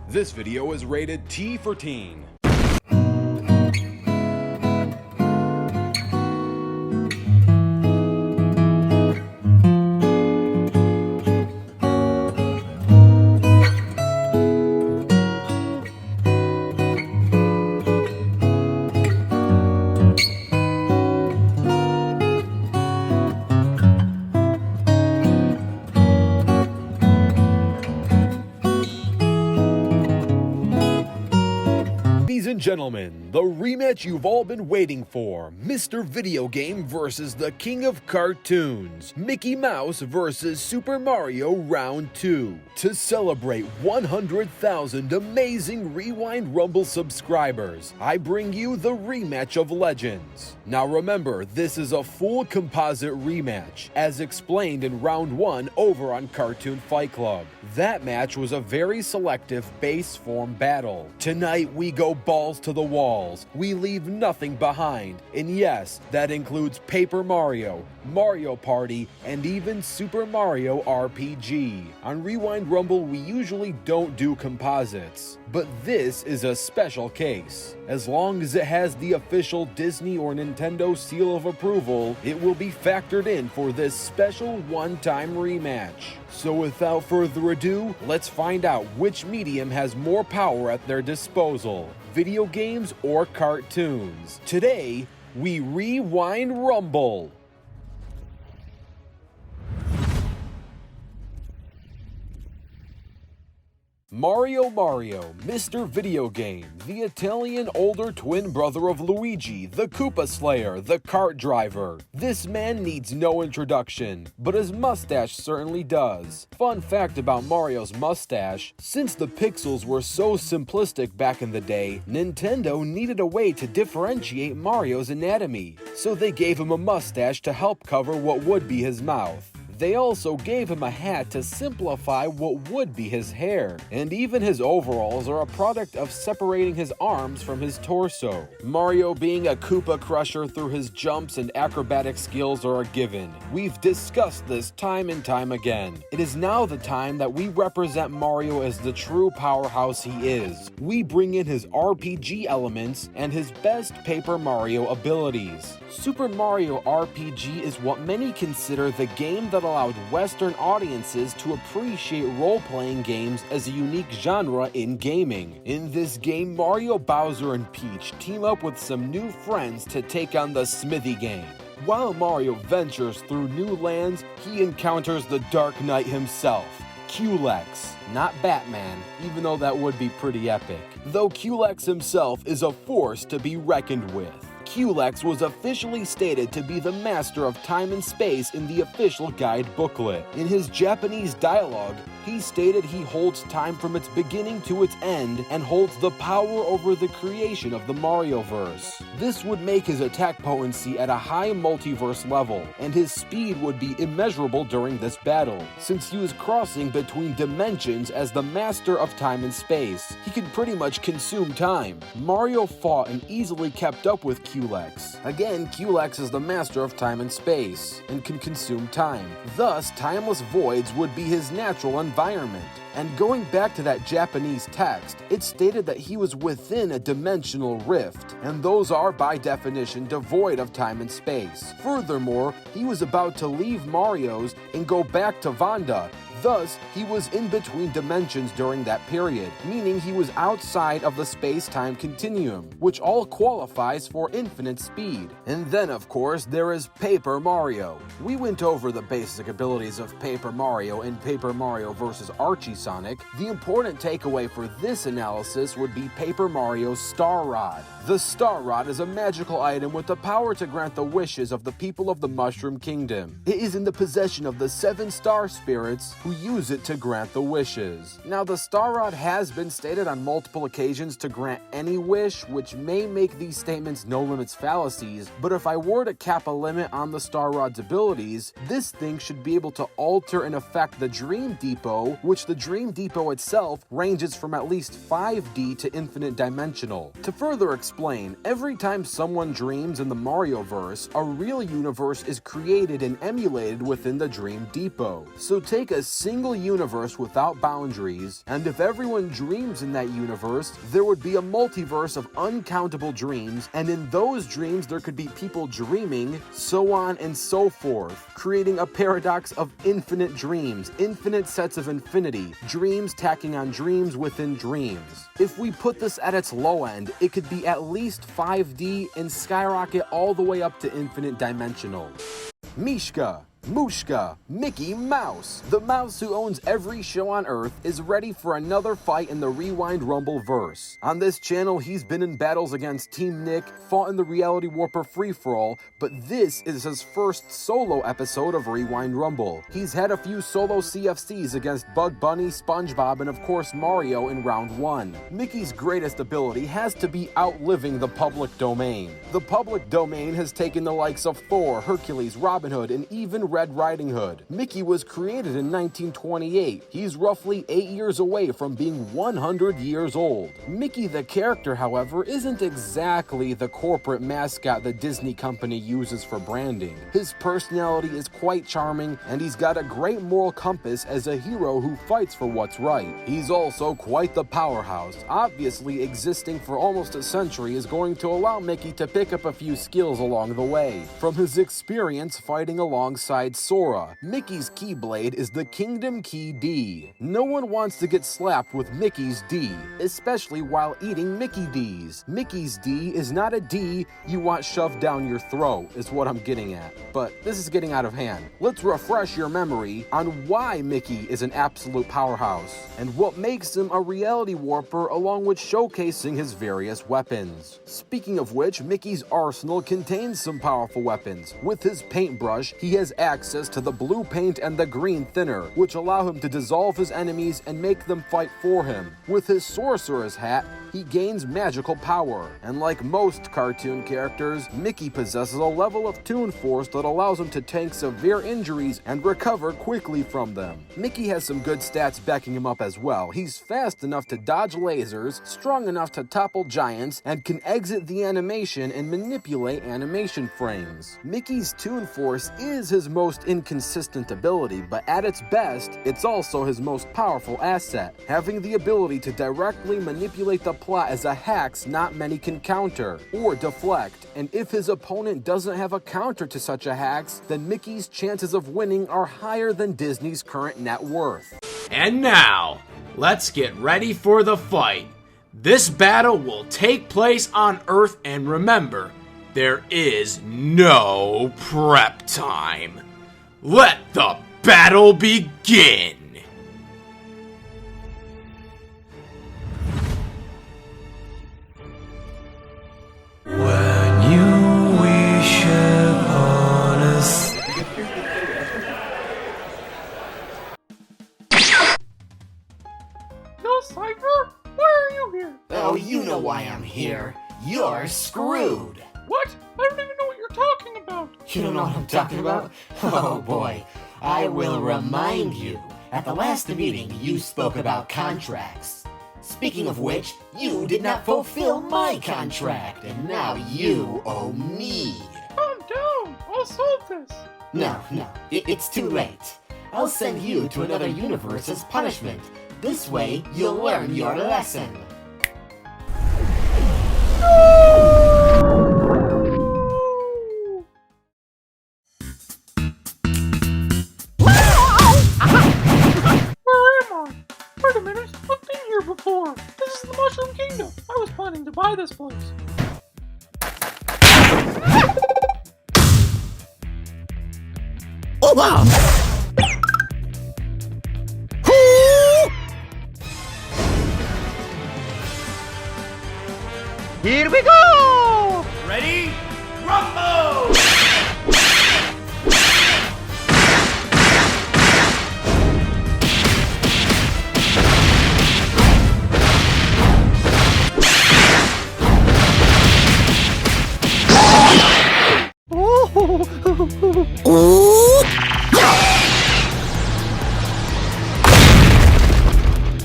This video is rated T for Teen. Ladies and gentlemen, the rematch you've all been waiting for, Mr. Video Game versus the King of Cartoons, Mickey Mouse versus Super Mario Round 2. To celebrate 100,000 amazing Rewind Rumble subscribers, I bring you the Rematch of Legends. Now remember, this is a full composite rematch, as explained in Round 1 over on Cartoon Fight Club. That match was a very selective base form battle. Tonight we go balls to the walls, we leave nothing behind, and yes, that includes Paper Mario, Mario Party, and even Super Mario RPG. On Rewind Rumble we usually don't do composites, but this is a special case. As long as it has the official Disney or Nintendo seal of approval, it will be factored in for this special one-time rematch. So without further ado, let's find out which medium has more power at their disposal, video games or cartoons. Today, we Rewind Rumble. Mario, Mr. Video Game, the Italian older twin brother of Luigi, the Koopa Slayer, the kart driver. This man needs no introduction, but his mustache certainly does. Fun fact about Mario's mustache, since the pixels were so simplistic back in the day, Nintendo needed a way to differentiate Mario's anatomy, so they gave him a mustache to help cover what would be his mouth. They also gave him a hat to simplify what would be his hair, and even his overalls are a product of separating his arms from his torso. Mario being a Koopa crusher through his jumps and acrobatic skills are a given. We've discussed this time and time again. It is now the time that we represent Mario as the true powerhouse he is. We bring in his RPG elements and his best Paper Mario abilities. Super Mario RPG is what many consider the game that allowed Western audiences to appreciate role-playing games as a unique genre in gaming. In this game, Mario, Bowser, and Peach team up with some new friends to take on the Smithy Gang. While Mario ventures through new lands, he encounters the Dark Knight himself, Culex, not Batman, even though that would be pretty epic. Though Culex himself is a force to be reckoned with. Culex was officially stated to be the master of time and space in the official guide booklet. In his Japanese dialogue, he stated he holds time from its beginning to its end and holds the power over the creation of the Marioverse. This would make his attack potency at a high multiverse level, and his speed would be immeasurable during this battle, since he was crossing between dimensions as the master of time and space. He could pretty much consume time. Mario fought and easily kept up with Culex. Again, Culex is the master of time and space, and can consume time. Thus, timeless voids would be his natural environment. And going back to that Japanese text, it stated that he was within a dimensional rift, and those are by definition devoid of time and space. Furthermore, he was about to leave Mario's and go back to Vanda. Thus, he was in between dimensions during that period, meaning he was outside of the space-time continuum, which all qualifies for infinite speed. And then, of course, there is Paper Mario. We went over the basic abilities of Paper Mario in Paper Mario vs. Archie Sonic. The important takeaway for this analysis would be Paper Mario's Star Rod. The Star Rod is a magical item with the power to grant the wishes of the people of the Mushroom Kingdom. It is in the possession of the 7 star spirits who use it to grant the wishes. Now, the Star Rod has been stated on multiple occasions to grant any wish, which may make these statements no limits fallacies, but if I were to cap a limit on the Star Rod's abilities, this thing should be able to alter and affect the Dream Depot, which the Dream Depot itself ranges from at least 5D to infinite dimensional. To further explain, every time someone dreams in the Marioverse, a real universe is created and emulated within the Dream Depot. So take a single universe without boundaries, and if everyone dreams in that universe, there would be a multiverse of uncountable dreams, and in those dreams there could be people dreaming, so on and so forth, creating a paradox of infinite dreams, infinite sets of infinity, dreams tacking on dreams within dreams. If we put this at its low end, it could be at least 5D and skyrocket all the way up to infinite dimensional. Mishka, Mushka, Mickey Mouse. The mouse who owns every show on Earth is ready for another fight in the Rewind Rumble verse. On this channel, he's been in battles against Team Nick, fought in the Reality Warper free-for-all, but this is his first solo episode of Rewind Rumble. He's had a few solo CFCs against Bug Bunny, SpongeBob, and of course Mario in round 1. Mickey's greatest ability has to be outliving the public domain. The public domain has taken the likes of Thor, Hercules, Robin Hood, and even Red Riding Hood. Mickey was created in 1928. He's roughly 8 years away from being 100 years old. Mickey the character, however, isn't exactly the corporate mascot the Disney Company uses for branding. His personality is quite charming, and he's got a great moral compass as a hero who fights for what's right. He's also quite the powerhouse. Obviously, existing for almost a century is going to allow Mickey to pick up a few skills along the way. From his experience fighting alongside Sora, Mickey's Keyblade is the Kingdom Key D. No one wants to get slapped with Mickey's D, especially while eating Mickey D's. Mickey's D is not a D you want shoved down your throat, is what I'm getting at. But this is getting out of hand. Let's refresh your memory on why Mickey is an absolute powerhouse, and what makes him a reality warper along with showcasing his various weapons. Speaking of which, Mickey's arsenal contains some powerful weapons. With his paintbrush, he has access to the blue paint and the green thinner, which allow him to dissolve his enemies and make them fight for him. With his sorcerer's hat, he gains magical power, and like most cartoon characters, Mickey possesses a level of Toon Force that allows him to tank severe injuries and recover quickly from them. Mickey has some good stats backing him up as well. He's fast enough to dodge lasers, strong enough to topple giants, and can exit the animation and manipulate animation frames. Mickey's Toon Force is his most inconsistent ability, but at its best, it's also his most powerful asset, having the ability to directly manipulate the plot as a hacks not many can counter or deflect, and if his opponent doesn't have a counter to such a hacks, then Mickey's chances of winning are higher than Disney's current net worth. And now, let's get ready for the fight. This battle will take place on Earth, and remember, there is no prep time. Let the battle begin! When you wish upon us. No, Cypher? Why are you here? Oh, you know why I'm here. You're screwed. What? I don't even know what you're talking about. You don't know what I'm talking about? Oh boy. I will remind you. At the last meeting, you spoke about contracts. Speaking of which, you did not fulfill my contract, and now you owe me. Calm down. I'll solve this. No, it's too late. I'll send you to another universe as punishment. This way, you'll learn your lesson. Wait a minute, I've been here before. This is the Mushroom Kingdom. I was planning to buy this place. Oh wow! Here we go! Ready? Rumble!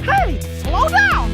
Hey, slow down!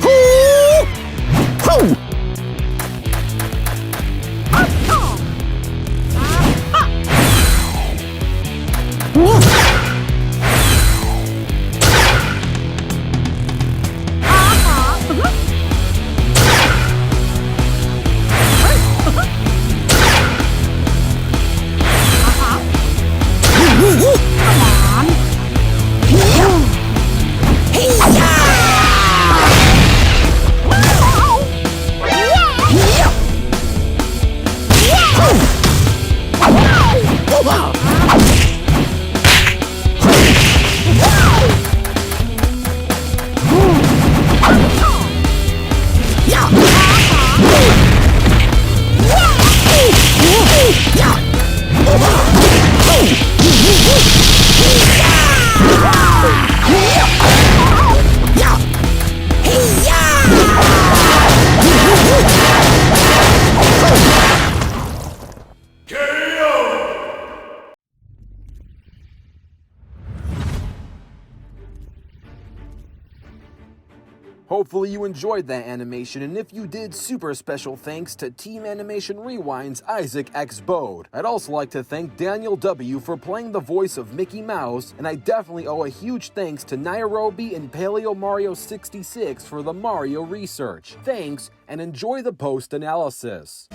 Hopefully you enjoyed that animation, and if you did, super special thanks to Team Animation Rewind's Isaac X. Bode. I'd also like to thank Daniel W. for playing the voice of Mickey Mouse, and I definitely owe a huge thanks to Nairobi and Paleo Mario 66 for the Mario research. Thanks, and enjoy the post-analysis.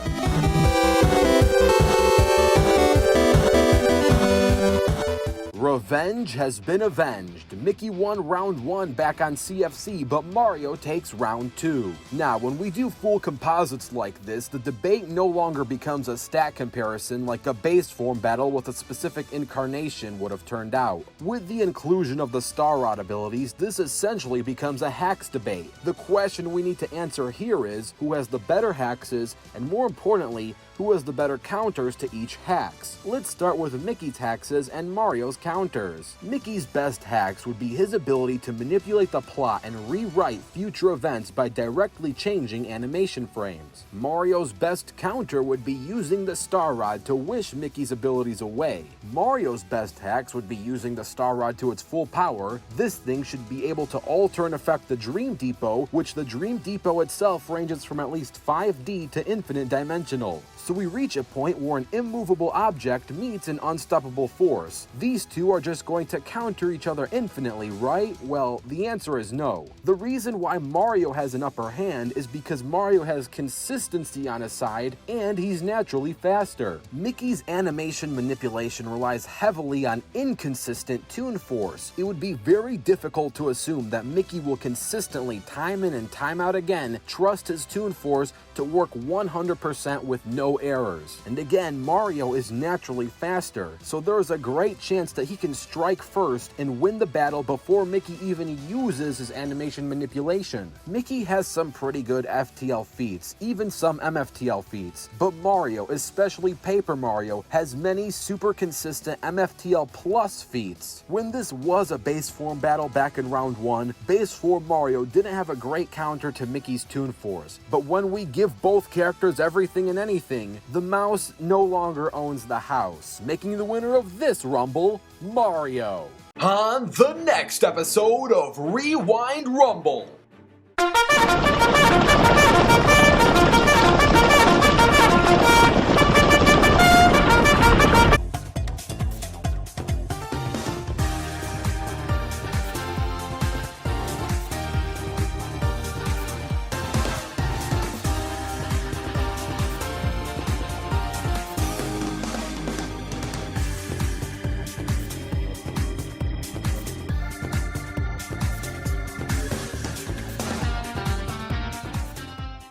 Revenge has been avenged. Mickey won round 1 back on CFC, but Mario takes round 2. Now, when we do full composites like this, the debate no longer becomes a stat comparison like a base form battle with a specific incarnation would have turned out. With the inclusion of the Star Rod abilities, this essentially becomes a hacks debate. The question we need to answer here is, who has the better haxes, and more importantly, who has the better counters to each hax. Let's start with Mickey's haxes and Mario's counters. Mickey's best hax would be his ability to manipulate the plot and rewrite future events by directly changing animation frames. Mario's best counter would be using the Star Rod to wish Mickey's abilities away. Mario's best hax would be using the Star Rod to its full power. This thing should be able to alter and affect the Dream Depot, which the Dream Depot itself ranges from at least 5D to infinite dimensional. So we reach a point where an immovable object meets an unstoppable force. These two are just going to counter each other infinitely, right? Well, the answer is no. The reason why Mario has an upper hand is because Mario has consistency on his side, and he's naturally faster. Mickey's animation manipulation relies heavily on inconsistent toon force. It would be very difficult to assume that Mickey will consistently, time in and time out again, trust his toon force to work 100% with no errors. And again, Mario is naturally faster, so there is a great chance that he can strike first and win the battle before Mickey even uses his animation manipulation. Mickey has some pretty good FTL feats, even some MFTL feats, but Mario, especially Paper Mario, has many super consistent MFTL plus feats. When this was a base form battle back in round 1, base form Mario didn't have a great counter to Mickey's toon force, but when we give both characters everything and anything, the mouse no longer owns the house, making the winner of this Rumble, Mario. On the next episode of Rewind Rumble.